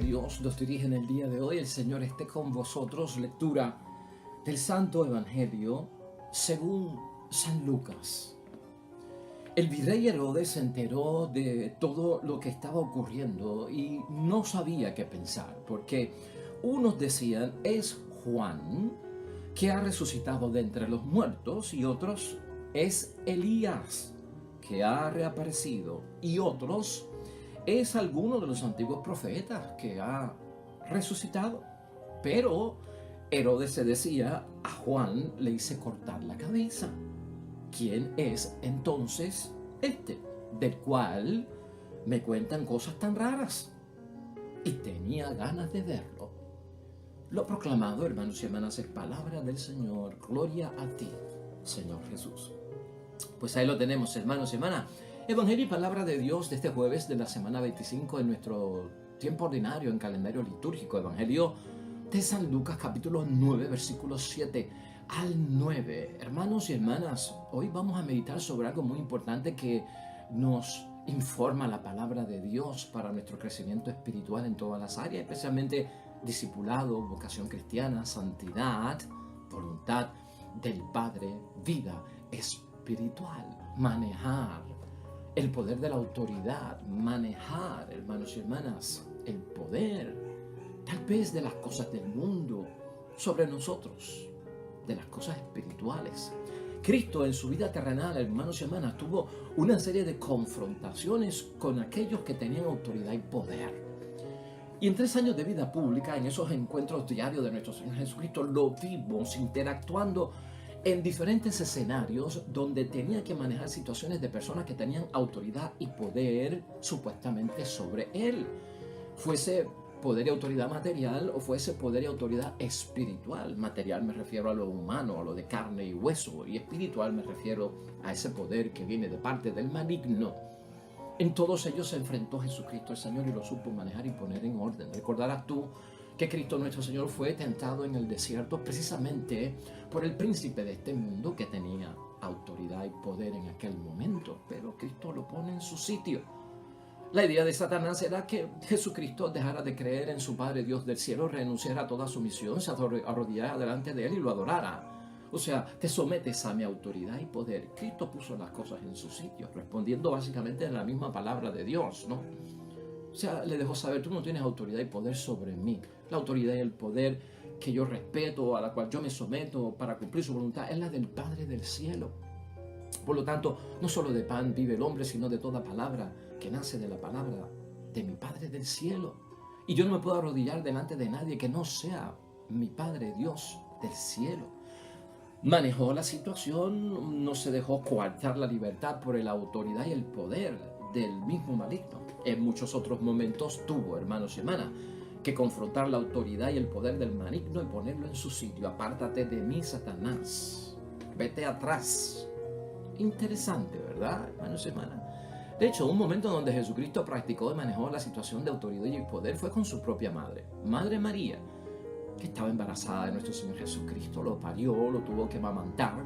Dios nos dirige en el día de hoy. El Señor esté con vosotros. Lectura del Santo Evangelio según San Lucas. El virrey Herodes se enteró de todo lo que estaba ocurriendo y no sabía qué pensar, porque unos decían es Juan que ha resucitado de entre los muertos, y otros es Elías que ha reaparecido, y otros es alguno de los antiguos profetas que ha resucitado. Pero Herodes se decía, a Juan le hice cortar la cabeza. ¿Quién es entonces este, del cual me cuentan cosas tan raras? Y tenía ganas de verlo. Lo proclamado, hermanos y hermanas, es palabra del Señor. Gloria a ti, Señor Jesús. Pues ahí lo tenemos, hermanos y hermanas. Evangelio y palabra de Dios de este jueves de la semana 25 en nuestro tiempo ordinario en calendario litúrgico. Evangelio de San Lucas, capítulo 9, versículos 7 al 9. Hermanos y hermanas, hoy vamos a meditar sobre algo muy importante que nos informa la palabra de Dios para nuestro crecimiento espiritual en todas las áreas, especialmente discipulado, vocación cristiana, santidad, voluntad del Padre, vida espiritual, manejar el poder de la autoridad, manejar, hermanos y hermanas, el poder, tal vez de las cosas del mundo sobre nosotros, de las cosas espirituales. Cristo en su vida terrenal, hermanos y hermanas, tuvo una serie de confrontaciones con aquellos que tenían autoridad y poder. Y en 3 años de vida pública, en esos encuentros diarios de nuestro Señor Jesucristo, lo vimos interactuando en diferentes escenarios donde tenía que manejar situaciones de personas que tenían autoridad y poder supuestamente sobre él. Fuese poder y autoridad material o fuese poder y autoridad espiritual. Material me refiero a lo humano, a lo de carne y hueso, y espiritual me refiero a ese poder que viene de parte del maligno. En todos ellos se enfrentó Jesucristo el Señor y lo supo manejar y poner en orden. Recordarás tú que Cristo nuestro Señor fue tentado en el desierto precisamente por el príncipe de este mundo que tenía autoridad y poder en aquel momento, pero Cristo lo pone en su sitio. La idea de Satanás era que Jesucristo dejara de creer en su Padre Dios del cielo, renunciara a toda su misión, se arrodillara delante de él y lo adorara. O sea, te sometes a mi autoridad y poder. Cristo puso las cosas en su sitio, respondiendo básicamente en la misma palabra de Dios, ¿no? O sea, le dejó saber, tú no tienes autoridad y poder sobre mí. La autoridad y el poder que yo respeto, a la cual yo me someto para cumplir su voluntad, es la del Padre del cielo. Por lo tanto, no solo de pan vive el hombre, sino de toda palabra que nace de la palabra de mi Padre del cielo. Y yo no me puedo arrodillar delante de nadie que no sea mi Padre Dios del cielo. Manejó la situación, no se dejó coartar la libertad por la autoridad y el poder del mismo maligno. En muchos otros momentos tuvo, hermanos y hermanas, que confrontar la autoridad y el poder del maligno y ponerlo en su sitio. Apártate de mí, Satanás. Vete atrás. Interesante, ¿verdad, hermanos y hermanas? De hecho, un momento donde Jesucristo practicó y manejó la situación de autoridad y poder fue con su propia madre, Madre María, que estaba embarazada de nuestro Señor Jesucristo, lo parió, lo tuvo que amamantar,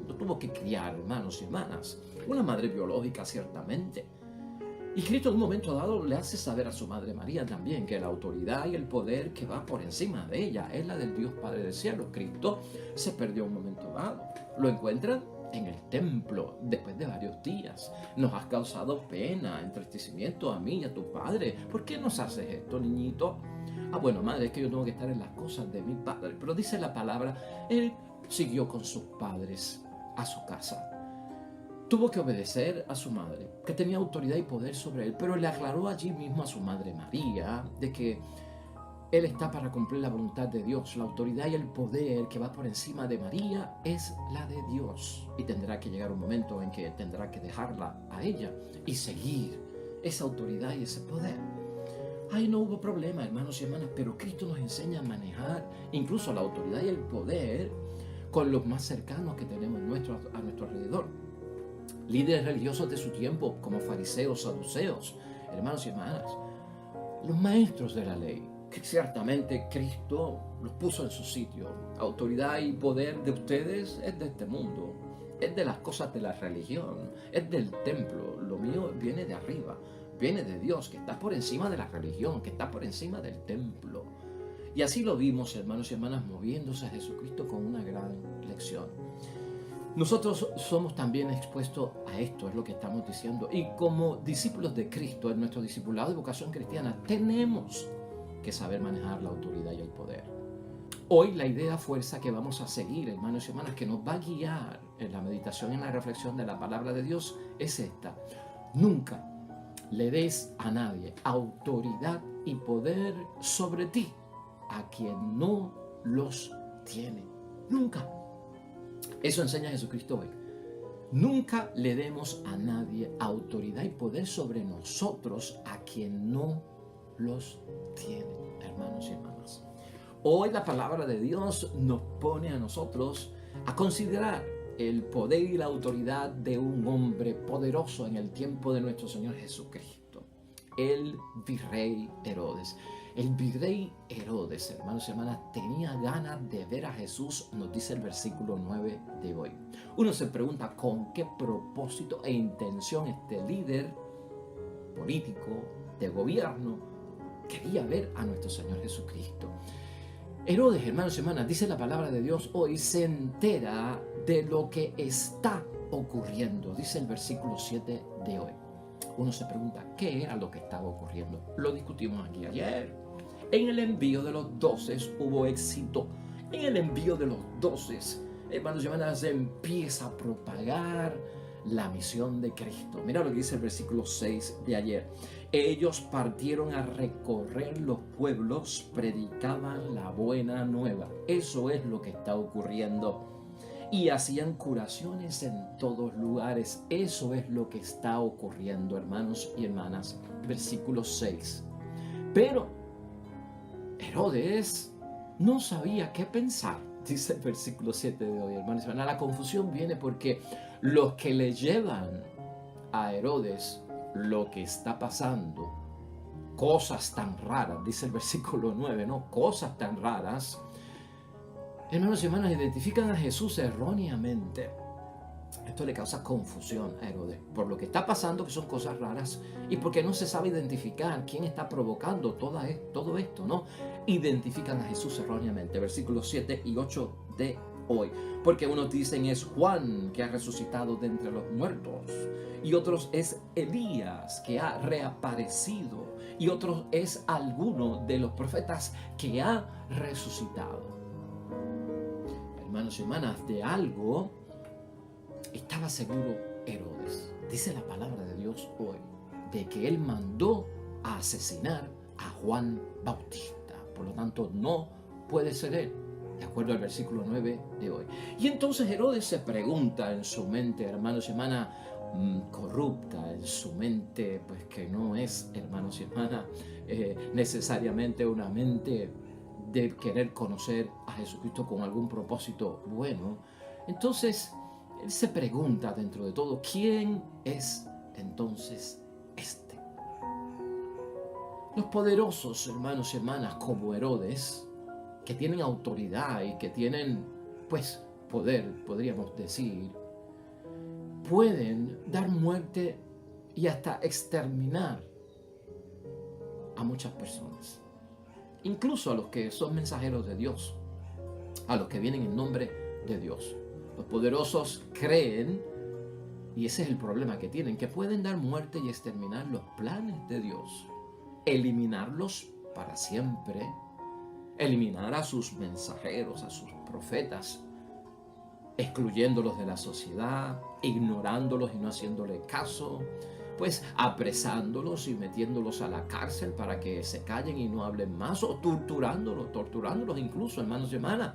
lo tuvo que criar, hermanos y hermanas. Una madre biológica, ciertamente. Y Cristo en un momento dado le hace saber a su Madre María también que la autoridad y el poder que va por encima de ella es la del Dios Padre del cielo. Cristo se perdió un momento dado. Lo encuentran en el templo después de varios días. Nos has causado pena, entristecimiento a mí y a tu padre. ¿Por qué nos haces esto, niñito? Ah, bueno, madre, es que yo tengo que estar en las cosas de mi padre. Pero dice la palabra, él siguió con sus padres a su casa. Tuvo que obedecer a su madre, que tenía autoridad y poder sobre él, pero le aclaró allí mismo a su Madre María de que él está para cumplir la voluntad de Dios. La autoridad y el poder que va por encima de María es la de Dios. Y tendrá que llegar un momento en que tendrá que dejarla a ella y seguir esa autoridad y ese poder. Ahí no hubo problema, hermanos y hermanas, pero Cristo nos enseña a manejar incluso la autoridad y el poder con los más cercanos que tenemos a nuestro alrededor. Líderes religiosos de su tiempo, como fariseos, saduceos, hermanos y hermanas, los maestros de la ley, que ciertamente Cristo los puso en su sitio. Autoridad y poder de ustedes es de este mundo, es de las cosas de la religión, es del templo. Lo mío viene de arriba. viene de Dios, que está por encima de la religión, que está por encima del templo. Y así lo vimos, hermanos y hermanas, moviéndose a Jesucristo con una gran lección. Nosotros somos también expuestos a esto, es lo que estamos diciendo. Y como discípulos de Cristo, en nuestro discipulado de vocación cristiana, tenemos que saber manejar la autoridad y el poder. Hoy la idea fuerza que vamos a seguir, hermanos y hermanas, que nos va a guiar en la meditación y en la reflexión de la palabra de Dios, es esta. Nunca le des a nadie autoridad y poder sobre ti a quien no los tiene. Nunca. Eso enseña Jesucristo hoy. Nunca le demos a nadie autoridad y poder sobre nosotros a quien no los tiene, hermanos y hermanas. Hoy la palabra de Dios nos pone a nosotros a considerar el poder y la autoridad de un hombre poderoso en el tiempo de nuestro Señor Jesucristo, el virrey Herodes. El virrey Herodes, hermanos y hermanas, tenía ganas de ver a Jesús, nos dice el versículo 9 de hoy. Uno se pregunta con qué propósito e intención este líder político, de gobierno, quería ver a nuestro Señor Jesucristo. Herodes, hermanos y hermanas, dice la palabra de Dios hoy, se entera de lo que está ocurriendo, dice el versículo 7 de hoy. Uno se pregunta, ¿qué era lo que estaba ocurriendo? Lo discutimos aquí ayer. En el envío de los 12 hubo éxito. En el envío de los 12, hermanos y hermanas, se empieza a propagar la misión de Cristo. Mira lo que dice el versículo 6 de ayer. Ellos partieron a recorrer los pueblos, predicaban la buena nueva. Eso es lo que está ocurriendo. Y hacían curaciones en todos lugares. Eso es lo que está ocurriendo, hermanos y hermanas. Versículo 6. Pero Herodes no sabía qué pensar, dice el versículo 7 de hoy, hermanos y hermanas. La confusión viene porque los que le llevan a Herodes lo que está pasando, cosas tan raras, dice el versículo 9, ¿no? Cosas tan raras. Hermanos y hermanas, identifican a Jesús erróneamente. Esto le causa confusión a Herodes por lo que está pasando, que son cosas raras, y porque no se sabe identificar quién está provocando todo esto, ¿no? Identifican a Jesús erróneamente. Versículos 7 y 8 de hoy. Porque unos dicen es Juan que ha resucitado de entre los muertos, y otros es Elías que ha reaparecido, y otros es alguno de los profetas que ha resucitado. Hermanos y hermanas, de algo estaba seguro Herodes. Dice la palabra de Dios hoy de que él mandó a asesinar a Juan Bautista. Por lo tanto, no puede ser él, de acuerdo al versículo 9 de hoy. Y entonces Herodes se pregunta en su mente, hermanos y hermanas, corrupta, en su mente, pues que no es, hermanos y hermanas, necesariamente una mente de querer conocer a Jesucristo con algún propósito bueno. Entonces, él se pregunta dentro de todo, ¿quién es entonces este? Los poderosos, hermanos y hermanas, como Herodes, que tienen autoridad y que tienen, pues, poder, podríamos decir, pueden dar muerte y hasta exterminar a muchas personas. Incluso a los que son mensajeros de Dios, a los que vienen en nombre de Dios. Los poderosos creen, y ese es el problema que tienen, que pueden dar muerte y exterminar los planes de Dios, eliminarlos para siempre, eliminar a sus mensajeros, a sus profetas, excluyéndolos de la sociedad, ignorándolos y no haciéndole caso, pues apresándolos y metiéndolos a la cárcel para que se callen y no hablen más, o torturándolos incluso, hermanos y hermanas.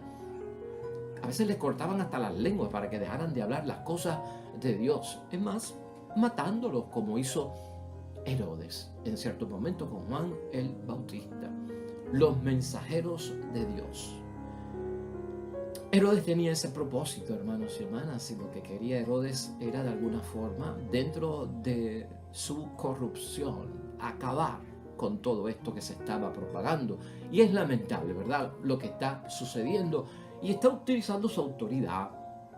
A veces les cortaban hasta las lenguas para que dejaran de hablar las cosas de Dios. Es más, matándolos como hizo Herodes en cierto momento con Juan el Bautista. Los mensajeros de Dios. Herodes tenía ese propósito, hermanos y hermanas, y lo que quería Herodes era de alguna forma, dentro de su corrupción, acabar con todo esto que se estaba propagando. Y es lamentable, ¿verdad?, lo que está sucediendo. Y está utilizando su autoridad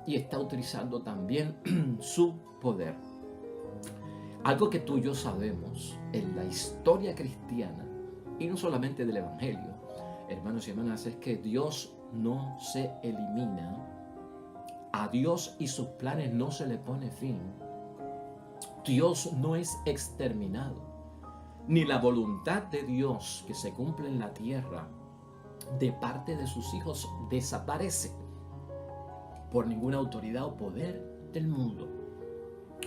y está utilizando también su poder. Algo que tú y yo sabemos en la historia cristiana, y no solamente del Evangelio, hermanos y hermanas, es que Dios no se elimina, a Dios y sus planes no se le pone fin. Dios no es exterminado, ni la voluntad de Dios que se cumple en la tierra de parte de sus hijos desaparece por ninguna autoridad o poder del mundo,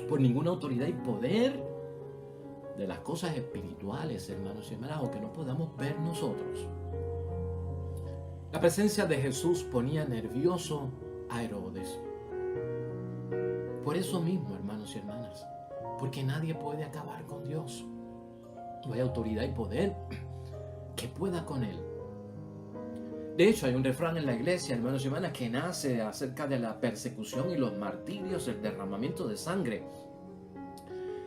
por ninguna autoridad y poder de las cosas espirituales, hermanos y hermanas, o que no podamos ver nosotros. La presencia de Jesús ponía nervioso a Herodes. Por eso mismo, hermanos y hermanas, porque nadie puede acabar con Dios. No hay autoridad y poder que pueda con Él. De hecho, hay un refrán en la iglesia, hermanos y hermanas, que nace acerca de la persecución y los martirios, el derramamiento de sangre,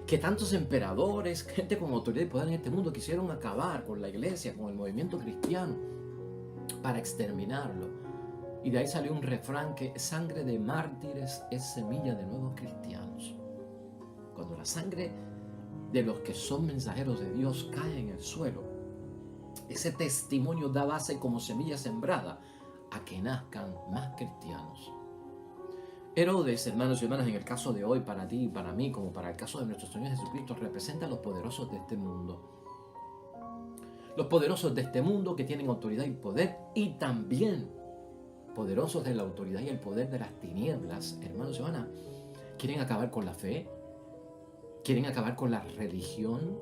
que tantos emperadores, gente con autoridad y poder en este mundo quisieron acabar con la iglesia, con el movimiento cristiano, para exterminarlo. Y de ahí salió un refrán que sangre de mártires es semilla de nuevos cristianos. Cuando la sangre de los que son mensajeros de Dios cae en el suelo, ese testimonio da base como semilla sembrada a que nazcan más cristianos. Herodes, hermanos y hermanas, en el caso de hoy, para ti y para mí, como para el caso de nuestro Señor Jesucristo, representa a los poderosos de este mundo. Los poderosos de este mundo que tienen autoridad y poder, y también poderosos de la autoridad y el poder de las tinieblas, hermanos y hermanas, quieren acabar con la fe, quieren acabar con la religión,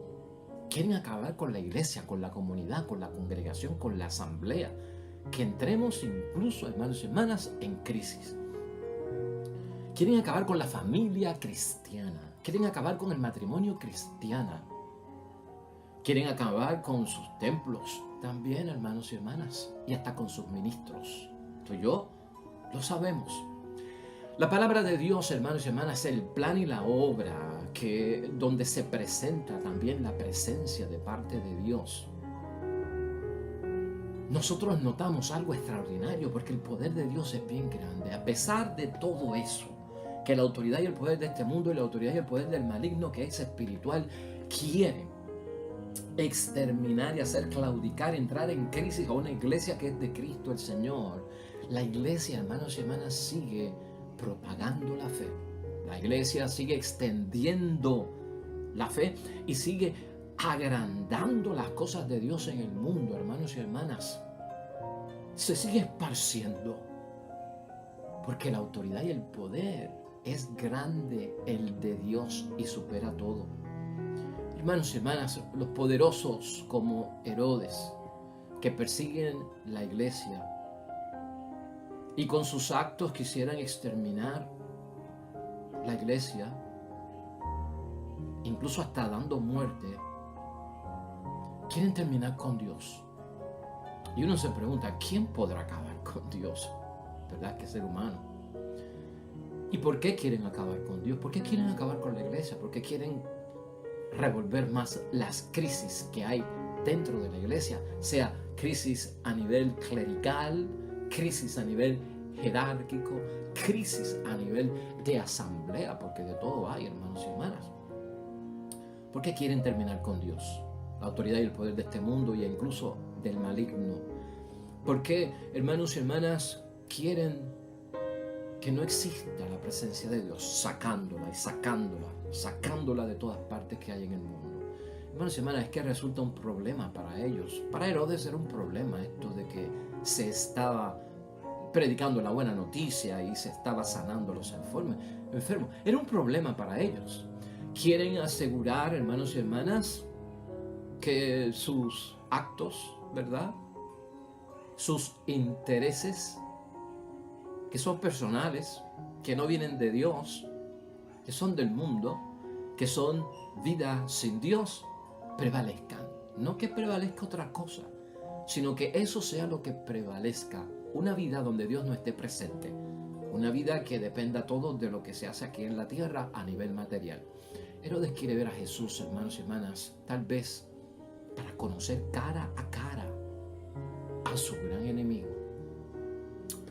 quieren acabar con la iglesia, con la comunidad, con la congregación, con la asamblea, que entremos incluso, hermanos y hermanas, en crisis. Quieren acabar con la familia cristiana, quieren acabar con el matrimonio cristiano, quieren acabar con sus templos también, hermanos y hermanas, y hasta con sus ministros. Tú y yo lo sabemos. La palabra de Dios, hermanos y hermanas, es el plan y la obra donde se presenta también la presencia de parte de Dios. Nosotros notamos algo extraordinario porque el poder de Dios es bien grande. A pesar de todo eso, que la autoridad y el poder de este mundo y la autoridad y el poder del maligno que es espiritual quieren exterminar y hacer claudicar, entrar en crisis a una iglesia que es de Cristo el Señor. La iglesia, hermanos y hermanas, sigue propagando la fe. La iglesia sigue extendiendo la fe y sigue agrandando las cosas de Dios en el mundo, hermanos y hermanas. Se sigue esparciendo porque la autoridad y el poder es grande, el de Dios, y supera todo. Hermanos y hermanas, los poderosos como Herodes, que persiguen la iglesia y con sus actos quisieran exterminar la iglesia, incluso hasta dando muerte, quieren terminar con Dios. Y uno se pregunta, ¿quién podrá acabar con Dios? ¿Verdad? Que ser humano. ¿Y por qué quieren acabar con Dios? ¿Por qué quieren acabar con la iglesia? ¿Por qué quieren revolver más las crisis que hay dentro de la iglesia? Sea crisis a nivel clerical, crisis a nivel jerárquico, crisis a nivel de asamblea, porque de todo hay, hermanos y hermanas. ¿Por qué quieren terminar con Dios? La autoridad y el poder de este mundo y incluso del maligno. ¿Por qué, hermanos y hermanas, quieren que no exista la presencia de Dios, sacándola y sacándola de todas partes que hay en el mundo? Hermanos y hermanas, es que resulta un problema para ellos. Para Herodes era un problema esto de que se estaba predicando la buena noticia y se estaba sanando los enfermos. Era un problema para ellos. Quieren asegurar, hermanos y hermanas, que sus actos, ¿verdad?, sus intereses, que son personales, que no vienen de Dios, que son del mundo, que son vida sin Dios, prevalezcan. No que prevalezca otra cosa, sino que eso sea lo que prevalezca. Una vida donde Dios no esté presente. Una vida que dependa todo de lo que se hace aquí en la tierra a nivel material. Herodes quiere ver a Jesús, hermanos y hermanas, tal vez para conocer cara a cara a su gran enemigo.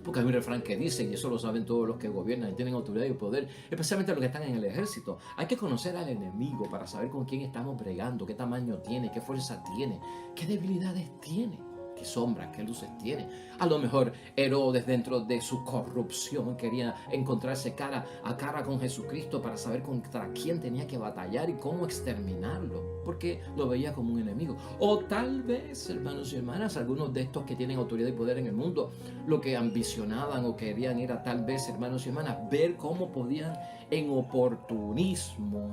Porque hay un refrán que dice, y eso lo saben todos los que gobiernan y tienen autoridad y poder, especialmente los que están en el ejército. Hay que conocer al enemigo para saber con quién estamos bregando, qué tamaño tiene, qué fuerza tiene, qué debilidades tiene, qué sombras, qué luces tiene. A lo mejor Herodes, dentro de su corrupción, quería encontrarse cara a cara con Jesucristo para saber contra quién tenía que batallar y cómo exterminarlo, porque lo veía como un enemigo. O tal vez, hermanos y hermanas, algunos de estos que tienen autoridad y poder en el mundo, lo que ambicionaban o querían era tal vez, hermanos y hermanas, ver cómo podían en oportunismo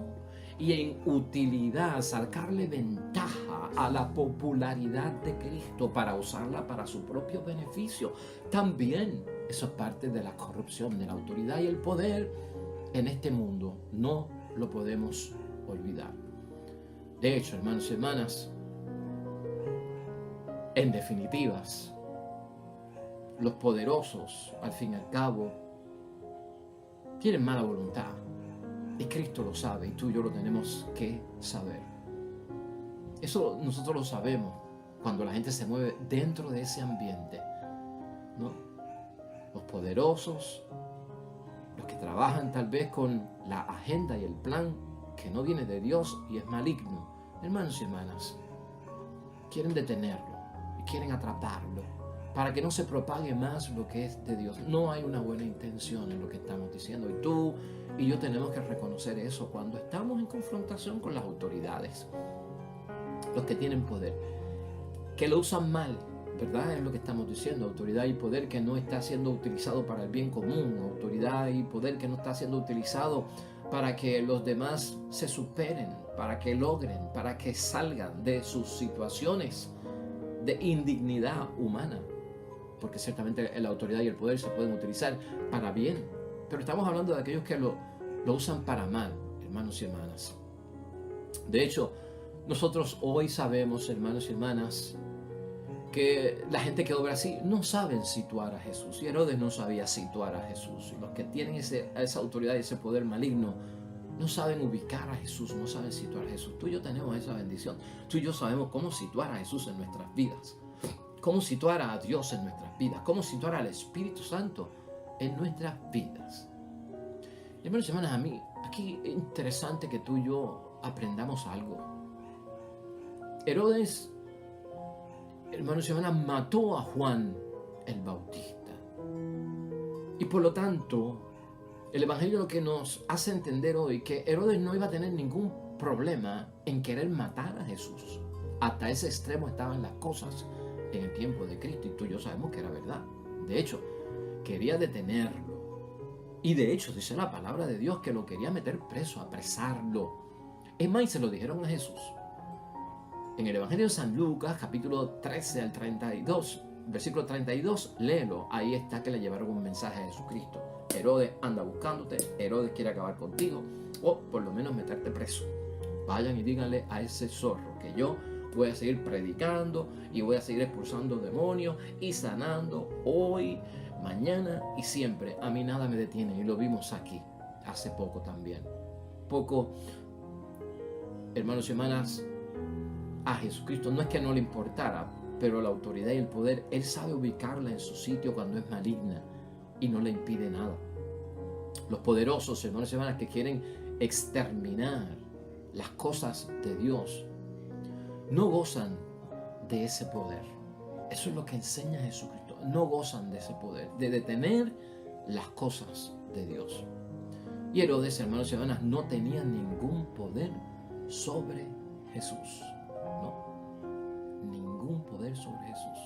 y en utilidad sacarle ventaja a la popularidad de Cristo para usarla para su propio beneficio. También eso es parte de la corrupción de la autoridad y el poder en este mundo. No lo podemos olvidar. De hecho, hermanos y hermanas, en definitivas, los poderosos, al fin y al cabo, tienen mala voluntad. Y Cristo lo sabe y tú y yo lo tenemos que saber. Eso nosotros lo sabemos cuando la gente se mueve dentro de ese ambiente, ¿no? Los poderosos, los que trabajan tal vez con la agenda y el plan que no viene de Dios y es maligno. Hermanos y hermanas, quieren detenerlo y quieren atraparlo para que no se propague más lo que es de Dios. No hay una buena intención en lo que estamos diciendo. Y tú y yo tenemos que reconocer eso cuando estamos en confrontación con las autoridades, los que tienen poder, que lo usan mal, ¿verdad? Es lo que estamos diciendo. Autoridad y poder que no está siendo utilizado para el bien común. Autoridad y poder que no está siendo utilizado para que los demás se superen, para que logren, para que salgan de sus situaciones de indignidad humana. Porque ciertamente la autoridad y el poder se pueden utilizar para bien, pero estamos hablando de aquellos que lo usan para mal, hermanos y hermanas. De hecho, nosotros hoy sabemos, hermanos y hermanas, que la gente que obra así no saben situar a Jesús. Y Herodes no sabía situar a Jesús. Y los que tienen esa autoridad y ese poder maligno no saben ubicar a Jesús, no saben situar a Jesús. Tú y yo tenemos esa bendición. Tú y yo sabemos cómo situar a Jesús en nuestras vidas. Cómo situar a Dios en nuestras vidas, cómo situar al Espíritu Santo en nuestras vidas. Hermanos y hermanas, a mí, aquí es interesante que tú y yo aprendamos algo. Herodes, hermanos y hermanas, mató a Juan el Bautista. Y por lo tanto, el Evangelio lo que nos hace entender hoy que Herodes no iba a tener ningún problema en querer matar a Jesús. Hasta ese extremo estaban las cosas en el tiempo de Cristo, y tú y yo sabemos que era verdad. De hecho, quería detenerlo. Y de hecho, dice la palabra de Dios que lo quería meter preso, apresarlo. Es más, y se lo dijeron a Jesús. En el Evangelio de San Lucas, capítulo 13 al 32, versículo 32, léelo. Ahí está que le llevaron un mensaje a Jesucristo. Herodes anda buscándote, Herodes quiere acabar contigo, o por lo menos meterte preso. Vayan y díganle a ese zorro que yo voy a seguir predicando y voy a seguir expulsando demonios y sanando hoy, mañana y siempre. A mí nada me detiene, y lo vimos aquí hace poco también. Poco, hermanos y hermanas, a Jesucristo no es que no le importara, pero la autoridad y el poder, Él sabe ubicarla en su sitio cuando es maligna y no le impide nada. Los poderosos, hermanos y hermanas, que quieren exterminar las cosas de Dios, no gozan de ese poder. Eso es lo que enseña Jesucristo. No gozan de ese poder, de detener las cosas de Dios. Y Herodes, hermanos y hermanas, no tenía ningún poder sobre Jesús. No, ningún poder sobre Jesús.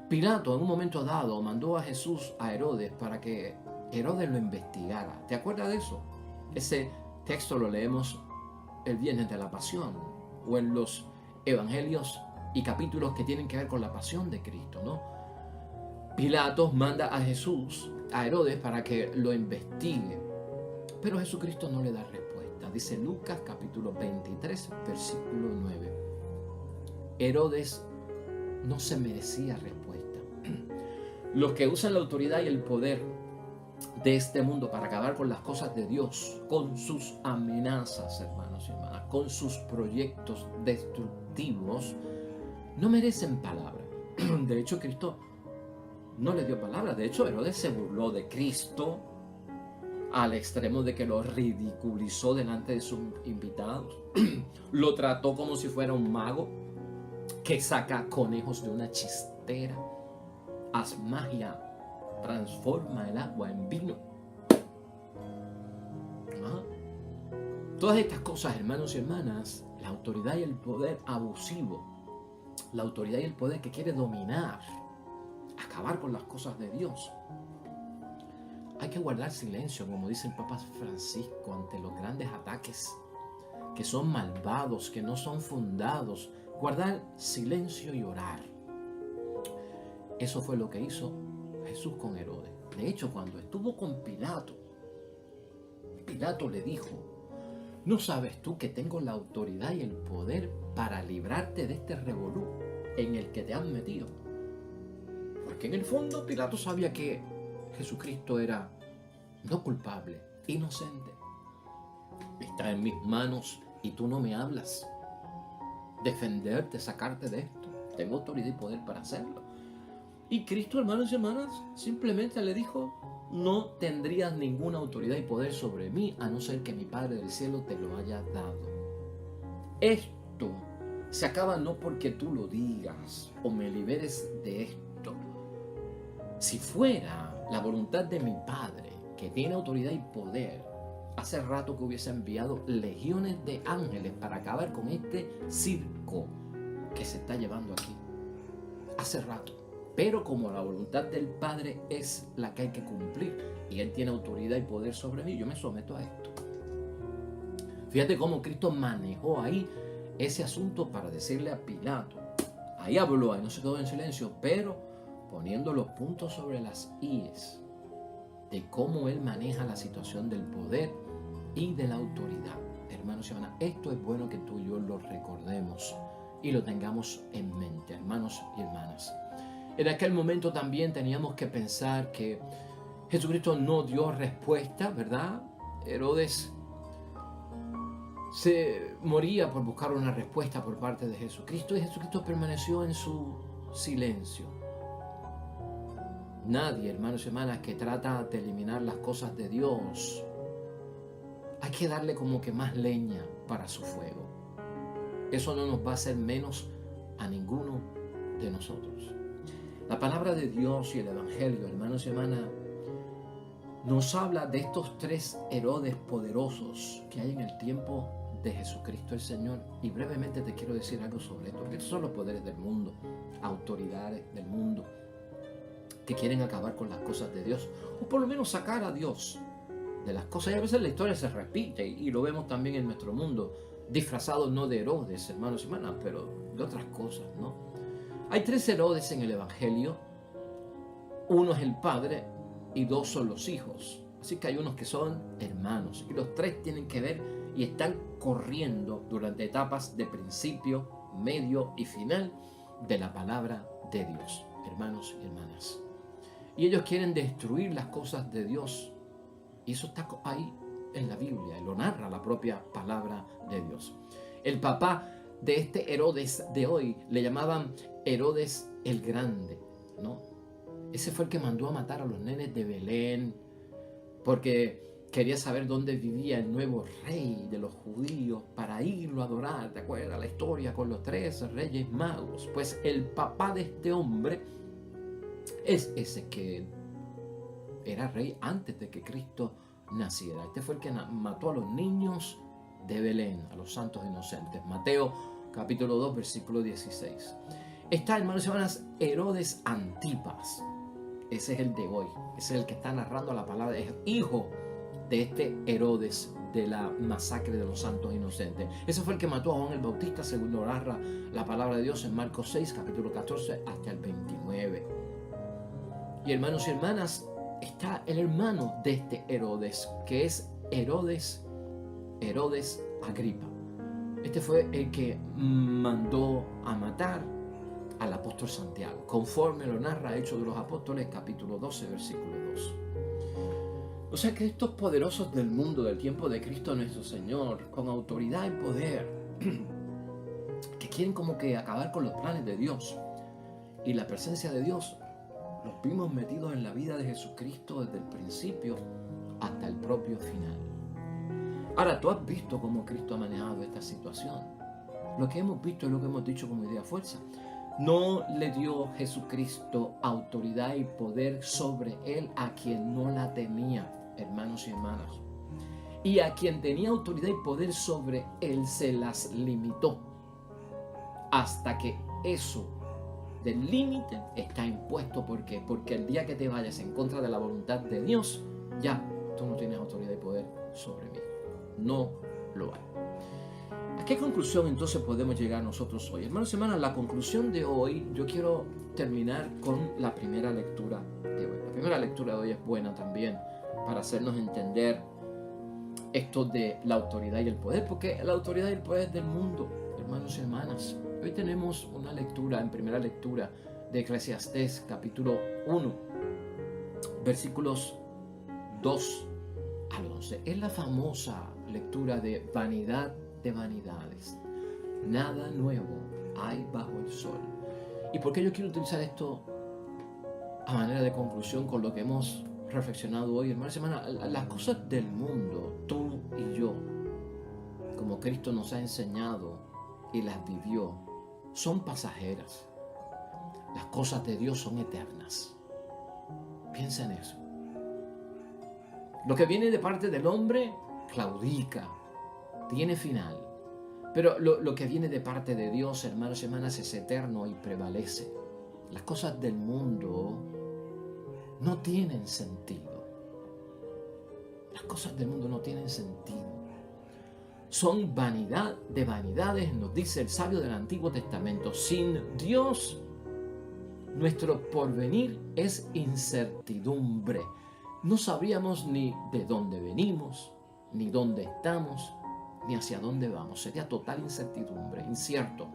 Pilato en un momento dado mandó a Jesús a Herodes para que Herodes lo investigara. ¿Te acuerdas de eso? Ese texto lo leemos el viernes de la Pasión, o en los evangelios y capítulos que tienen que ver con la pasión de Cristo, ¿no? Pilato manda a Jesús, a Herodes, para que lo investigue, pero Jesucristo no le da respuesta. Dice Lucas capítulo 23, versículo 9. Herodes no se merecía respuesta. Los que usan la autoridad y el poder de este mundo para acabar con las cosas de Dios, con sus amenazas, hermanos y hermanas, con sus proyectos destructivos, no merecen palabra. De hecho, Cristo no le dio palabra. De hecho, Herodes se burló de Cristo al extremo de que lo ridiculizó delante de sus invitados. Lo trató como si fuera un mago que saca conejos de una chistera. Haz magia, transforma el agua en vino. ¿Ah? Todas estas cosas, hermanos y hermanas, la autoridad y el poder abusivo, la autoridad y el poder que quiere dominar, acabar con las cosas de Dios. Hay que guardar silencio, como dice el Papa Francisco, ante los grandes ataques que son malvados, que no son fundados. Guardar silencio y orar. Eso fue lo que hizo Jesús con Herodes. De hecho, cuando estuvo con Pilato, Pilato le dijo: ¿no sabes tú que tengo la autoridad y el poder para librarte de este revolú en el que te han metido? Porque en el fondo Pilato sabía que Jesucristo era no culpable, inocente. Está en mis manos y tú no me hablas. Defenderte, sacarte de esto. Tengo autoridad y poder para hacerlo. Y Cristo, hermanos y hermanas, simplemente le dijo: no tendrías ninguna autoridad y poder sobre mí a no ser que mi Padre del cielo te lo haya dado. Esto se acaba no porque tú lo digas o me liberes de esto. Si fuera la voluntad de mi Padre, que tiene autoridad y poder, hace rato que hubiese enviado legiones de ángeles para acabar con este circo que se está llevando aquí. Hace rato. Pero como la voluntad del Padre es la que hay que cumplir y Él tiene autoridad y poder sobre mí, yo me someto a esto. Fíjate cómo Cristo manejó ahí ese asunto para decirle a Pilato. Ahí habló, ahí no se quedó en silencio, pero poniendo los puntos sobre las íes de cómo Él maneja la situación del poder y de la autoridad. Hermanos y hermanas, esto es bueno que tú y yo lo recordemos y lo tengamos en mente, hermanos y hermanas. En aquel momento también teníamos que pensar que Jesucristo no dio respuesta, ¿verdad? Herodes se moría por buscar una respuesta por parte de Jesucristo y Jesucristo permaneció en su silencio. Nadie, hermanos y hermanas, que trata de eliminar las cosas de Dios, hay que darle como que más leña para su fuego. Eso no nos va a hacer menos a ninguno de nosotros. La palabra de Dios y el Evangelio, hermanos y hermanas, nos habla de estos tres Herodes poderosos que hay en el tiempo de Jesucristo el Señor. Y brevemente te quiero decir algo sobre esto, porque estos son los poderes del mundo, autoridades del mundo, que quieren acabar con las cosas de Dios, o por lo menos sacar a Dios de las cosas. Y a veces la historia se repite, y lo vemos también en nuestro mundo, disfrazado no de Herodes, hermanos y hermanas, pero de otras cosas, ¿no? Hay tres Herodes en el Evangelio. Uno es el padre y dos son los hijos. Así que hay unos que son hermanos y los tres tienen que ver y están corriendo durante etapas de principio, medio y final de la palabra de Dios, hermanos y hermanas. Y ellos quieren destruir las cosas de Dios. Y eso está ahí en la Biblia, y lo narra la propia palabra de Dios. El papá de este Herodes de hoy le llamaban Herodes el Grande, ¿no? Ese fue el que mandó a matar a los nenes de Belén porque quería saber dónde vivía el nuevo rey de los judíos para irlo a adorar. ¿Te acuerdas la historia con los tres reyes magos? Pues el papá de este hombre es ese que era rey antes de que Cristo naciera. Este fue el que mató a los niños de Belén, a los santos inocentes. Mateo capítulo 2, versículo 16. Está, hermanos y hermanas, Herodes Antipas. Ese es el de hoy. Ese es el que está narrando la palabra. Es hijo de este Herodes de la masacre de los santos inocentes. Ese fue el que mató a Juan el Bautista, según lo narra la palabra de Dios en Marcos 6, capítulo 14 hasta el 29. Y hermanos y hermanas, está el hermano de este Herodes, que es Herodes Agripa. Este fue el que mandó a matar al apóstol Santiago, conforme lo narra Hechos de los Apóstoles, capítulo 12, versículo 2. O sea que estos poderosos del mundo, del tiempo de Cristo nuestro Señor, con autoridad y poder, que quieren como que acabar con los planes de Dios y la presencia de Dios, Los vimos metidos en la vida de Jesucristo desde el principio hasta el propio final. Ahora, tú has visto cómo Cristo ha manejado esta situación. Lo que hemos visto es lo que hemos dicho como idea fuerza. No le dio Jesucristo autoridad y poder sobre él a quien no la tenía, hermanos y hermanas. Y a quien tenía autoridad y poder sobre él se las limitó. Hasta que eso del límite está impuesto. ¿Por qué? Porque el día que te vayas en contra de la voluntad de Dios, ya tú no tienes autoridad y poder sobre mí. No lo hay. ¿A qué conclusión entonces podemos llegar nosotros hoy? Hermanos y hermanas, la conclusión de hoy, yo quiero terminar con la primera lectura de hoy. La primera lectura de hoy es buena también para hacernos entender esto de la autoridad y el poder, porque la autoridad y el poder es del mundo, hermanos y hermanas. Hoy tenemos una lectura, en primera lectura, de Eclesiastés, capítulo 1, versículos 2 al 11. Es la famosa lectura de vanidad de vanidades. Nada nuevo hay bajo el sol. ¿Y por qué yo quiero utilizar esto a manera de conclusión con lo que hemos reflexionado hoy, hermanos y hermanas? Las cosas del mundo, tú y yo, como Cristo nos ha enseñado y las vivió, son pasajeras. Las cosas de Dios son eternas. Piensa en eso. Lo que viene de parte del hombre claudica, tiene final. Pero lo que viene de parte de Dios, hermanos y hermanas, es eterno y prevalece. Las cosas del mundo no tienen sentido. Las cosas del mundo no tienen sentido. Son vanidad de vanidades, nos dice el sabio del Antiguo Testamento. Sin Dios, nuestro porvenir es incertidumbre. No sabríamos ni de dónde venimos, ni dónde estamos, ni hacia dónde vamos. Sería total incertidumbre, incierto.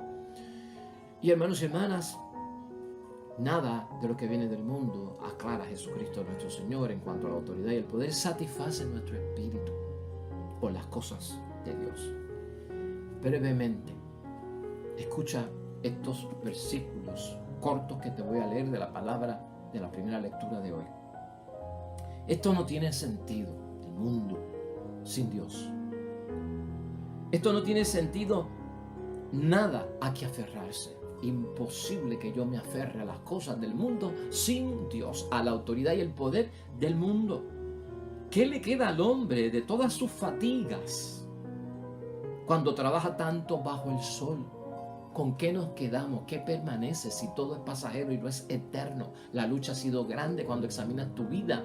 Y hermanos y hermanas, nada de lo que viene del mundo aclara a Jesucristo nuestro Señor en cuanto a la autoridad y el poder satisface nuestro espíritu por las cosas de Dios. Brevemente, escucha estos versículos cortos que te voy a leer de la palabra de la primera lectura de hoy. Esto no tiene sentido, el mundo sin Dios. Esto no tiene sentido, nada a que aferrarse. Imposible que yo me aferre a las cosas del mundo sin Dios, a la autoridad y el poder del mundo. ¿Qué le queda al hombre de todas sus fatigas cuando trabaja tanto bajo el sol? ¿Con qué nos quedamos? ¿Qué permanece si todo es pasajero y no es eterno? La lucha ha sido grande cuando examinas tu vida.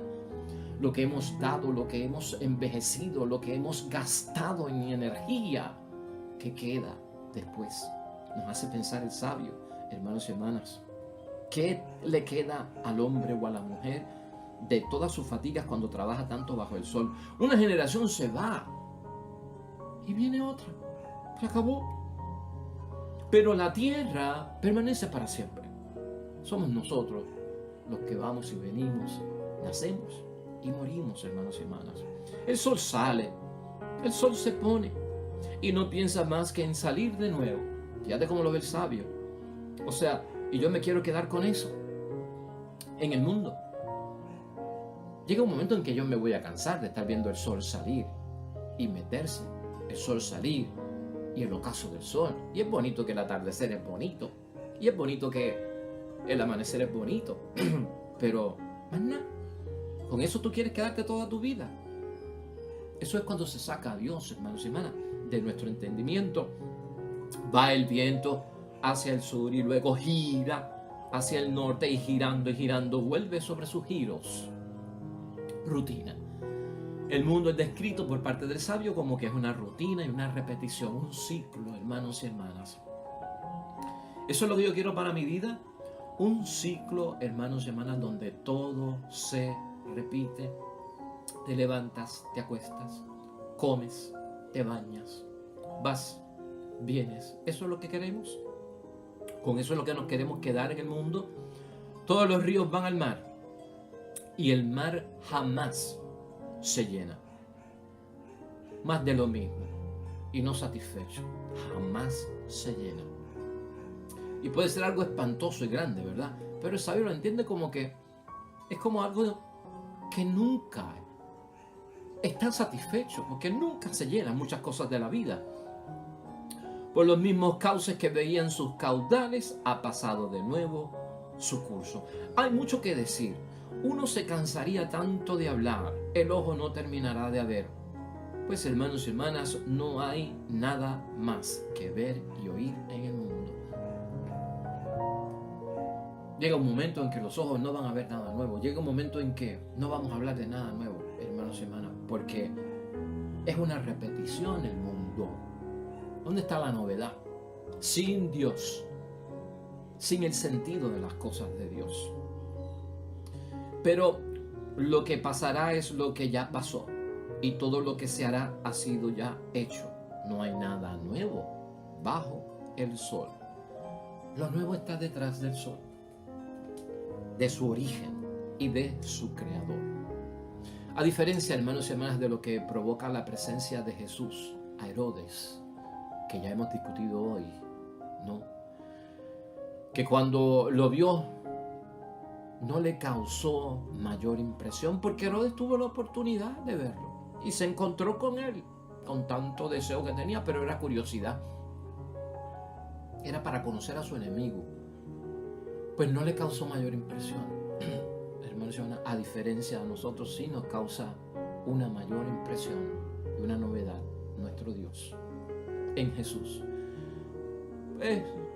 Lo que hemos dado, lo que hemos envejecido, lo que hemos gastado en energía. ¿Qué queda después? Nos hace pensar el sabio, hermanos y hermanas. ¿Qué le queda al hombre o a la mujer de todas sus fatigas cuando trabaja tanto bajo el sol? Una generación se va y viene otra. Se acabó. Pero la tierra permanece para siempre. Somos nosotros los que vamos y venimos, nacemos y morimos, hermanos y hermanas. El sol sale, el sol se pone y no piensa más que en salir de nuevo. Fíjate cómo lo ve el sabio. O sea, y yo me quiero quedar con eso en el mundo. Llega un momento en que yo me voy a cansar de estar viendo el sol salir y meterse, el sol salir y el ocaso del sol. Y es bonito que el atardecer es bonito y es bonito que el amanecer es bonito, pero más nada. Con eso tú quieres quedarte toda tu vida. Eso es cuando se saca a Dios, hermanos y hermanas, de nuestro entendimiento. Va el viento hacia el sur y luego gira hacia el norte y girando vuelve sobre sus giros. Rutina. El mundo es descrito por parte del sabio como que es una rutina y una repetición, un ciclo, hermanos y hermanas. Eso es lo que yo quiero para mi vida. Un ciclo, hermanos y hermanas, donde todo se repite. Te levantas, te acuestas, comes, te bañas, vas, vienes. ¿Eso es lo que queremos? ¿Con eso es lo que nos queremos quedar en el mundo? Todos los ríos van al mar y el mar jamás se llena. Más de lo mismo y no satisfecho. Jamás se llena. Y puede ser algo espantoso y grande, ¿verdad? Pero el sabio lo entiende como que es como algo que nunca están satisfechos, porque nunca se llenan muchas cosas de la vida. Por los mismos cauces que veían sus caudales, ha pasado de nuevo su curso. Hay mucho que decir. Uno se cansaría tanto de hablar, el ojo no terminará de ver. Pues hermanos y hermanas, no hay nada más que ver y oír en el mundo. Llega un momento en que los ojos no van a ver nada nuevo. Llega un momento en que no vamos a hablar de nada nuevo, hermanos y hermanas, porque es una repetición el mundo. ¿Dónde está la novedad? Sin Dios, sin el sentido de las cosas de Dios. Pero lo que pasará es lo que ya pasó, y todo lo que se hará ha sido ya hecho. No hay nada nuevo bajo el sol. Lo nuevo está detrás del sol, de su origen y de su creador. A diferencia, hermanos y hermanas, de lo que provoca la presencia de Jesús a Herodes, que ya hemos discutido hoy, ¿no? Que cuando lo vio no le causó mayor impresión, porque Herodes tuvo la oportunidad de verlo y se encontró con él con tanto deseo que tenía, pero era curiosidad, era para conocer a su enemigo. Pues no le causó mayor impresión. Hermanos y hermanas, a diferencia de nosotros, sí nos causa una mayor impresión y una novedad nuestro Dios en Jesús.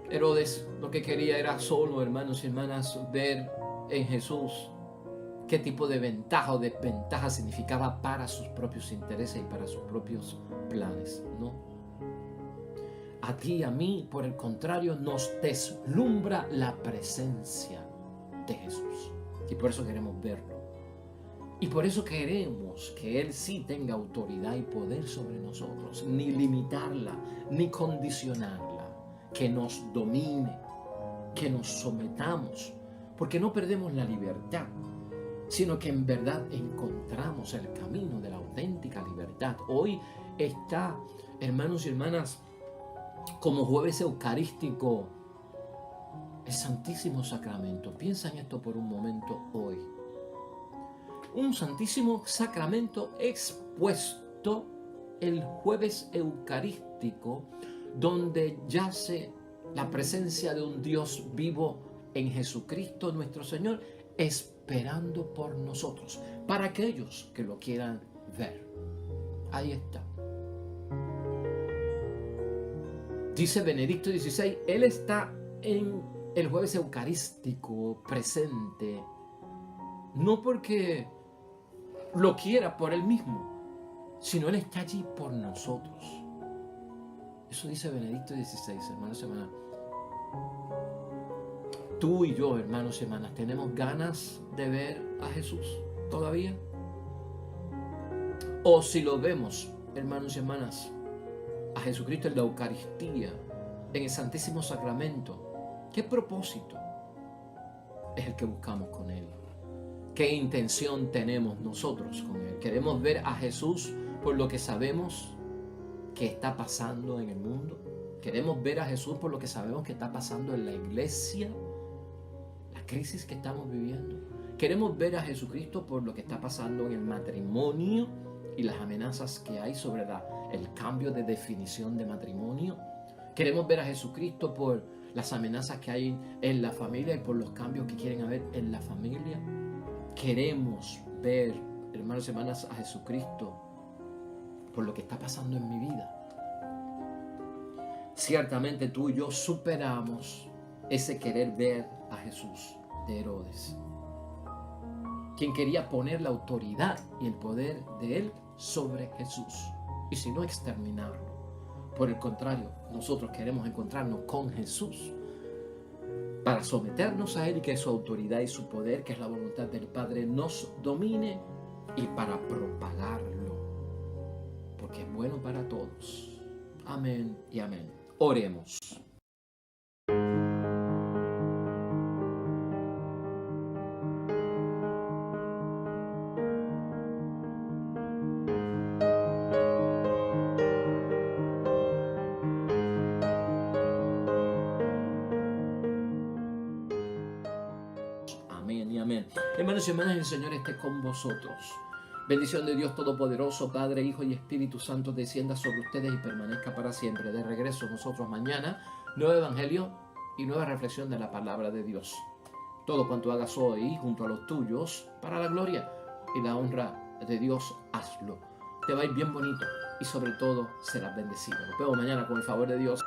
Herodes lo que quería era solo, hermanos y hermanas, ver en Jesús qué tipo de ventaja o desventaja significaba para sus propios intereses y para sus propios planes, ¿no? A ti y a mí, por el contrario, nos deslumbra la presencia de Jesús. Y por eso queremos verlo. Y por eso queremos que Él sí tenga autoridad y poder sobre nosotros. Ni limitarla, ni condicionarla. Que nos domine, que nos sometamos. Porque no perdemos la libertad, sino que en verdad encontramos el camino de la auténtica libertad. Hoy está, hermanos y hermanas, como jueves eucarístico, el Santísimo Sacramento. Piensa en esto por un momento hoy. Un Santísimo Sacramento expuesto el jueves eucarístico, donde yace la presencia de un Dios vivo en Jesucristo nuestro Señor, esperando por nosotros, para aquellos que lo quieran ver. Ahí está. Dice Benedicto XVI, Él está en el jueves eucarístico presente, no porque lo quiera por Él mismo, sino Él está allí por nosotros. Eso dice Benedicto XVI, hermanos y hermanas. Tú y yo, hermanos y hermanas, ¿tenemos ganas de ver a Jesús todavía? O si lo vemos, hermanos y hermanas, a Jesucristo en la Eucaristía, en el Santísimo Sacramento, ¿qué propósito es el que buscamos con Él? ¿Qué intención tenemos nosotros con Él? ¿Queremos ver a Jesús por lo que sabemos que está pasando en el mundo? ¿Queremos ver a Jesús por lo que sabemos que está pasando en la iglesia? La crisis que estamos viviendo. ¿Queremos ver a Jesucristo por lo que está pasando en el matrimonio y las amenazas que hay sobre el cambio de definición de matrimonio? ¿Queremos ver a Jesucristo por las amenazas que hay en la familia y por los cambios que quieren haber en la familia? ¿Queremos ver, hermanos y hermanas, a Jesucristo por lo que está pasando en mi vida? Ciertamente tú y yo superamos ese querer ver a Jesús de Herodes, quien quería poner la autoridad y el poder de Él sobre Jesús, y si no, exterminarlo. Por el contrario, nosotros queremos encontrarnos con Jesús para someternos a Él y que su autoridad y su poder, que es la voluntad del Padre, nos domine, y para propagarlo, porque es bueno para todos. Amén y amén. Oremos. Amén. Amén y amén. Hermanos y hermanas, el Señor esté con vosotros. Bendición de Dios Todopoderoso, Padre, Hijo y Espíritu Santo, descienda sobre ustedes y permanezca para siempre. De regreso nosotros mañana, nuevo evangelio y nueva reflexión de la palabra de Dios. Todo cuanto hagas hoy junto a los tuyos, para la gloria y la honra de Dios, hazlo. Te va a ir bien bonito y sobre todo serás bendecido. Nos vemos mañana con el favor de Dios.